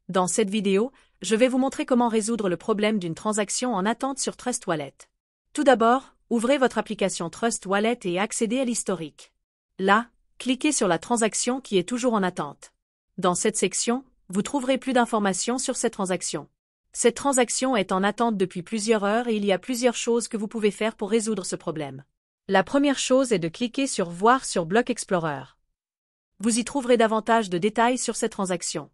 Dans cette vidéo, je vais vous montrer comment résoudre le problème d'une transaction en attente sur Trust Wallet. Tout d'abord, ouvrez votre application Trust Wallet et accédez à l'historique. Là, cliquez sur la transaction qui est toujours en attente. Dans cette section, vous trouverez plus d'informations sur cette transaction. Cette transaction est en attente depuis plusieurs heures et il y a plusieurs choses que vous pouvez faire pour résoudre ce problème. La première chose est de cliquer sur Voir sur Block Explorer. Vous y trouverez davantage de détails sur cette transaction.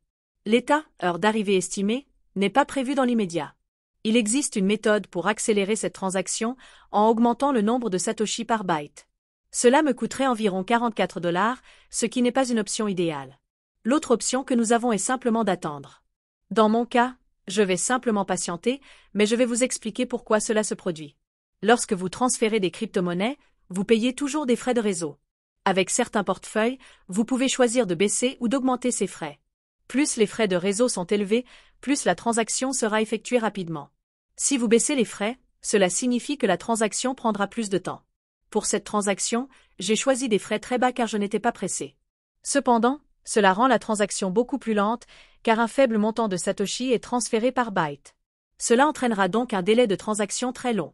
L'état, heure d'arrivée estimée, n'est pas prévu dans l'immédiat. Il existe une méthode pour accélérer cette transaction en augmentant le nombre de Satoshi par byte. Cela me coûterait environ 44 $, ce qui n'est pas une option idéale. L'autre option que nous avons est simplement d'attendre. Dans mon cas, je vais simplement patienter, mais je vais vous expliquer pourquoi cela se produit. Lorsque vous transférez des crypto-monnaies, vous payez toujours des frais de réseau. Avec certains portefeuilles, vous pouvez choisir de baisser ou d'augmenter ces frais. Plus les frais de réseau sont élevés, plus la transaction sera effectuée rapidement. Si vous baissez les frais, cela signifie que la transaction prendra plus de temps. Pour cette transaction, j'ai choisi des frais très bas car je n'étais pas pressé. Cependant, cela rend la transaction beaucoup plus lente, car un faible montant de Satoshi est transféré par byte. Cela entraînera donc un délai de transaction très long.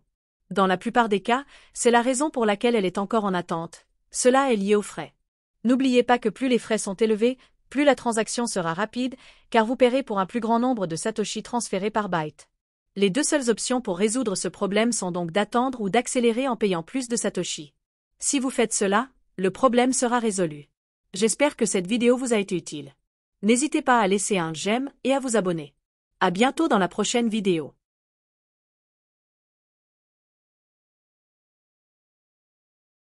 Dans la plupart des cas, c'est la raison pour laquelle elle est encore en attente. Cela est lié aux frais. N'oubliez pas que plus les frais sont élevés, plus la transaction sera rapide, car vous paierez pour un plus grand nombre de Satoshi transférés par byte. Les deux seules options pour résoudre ce problème sont donc d'attendre ou d'accélérer en payant plus de Satoshi. Si vous faites cela, le problème sera résolu. J'espère que cette vidéo vous a été utile. N'hésitez pas à laisser un j'aime et à vous abonner. À bientôt dans la prochaine vidéo.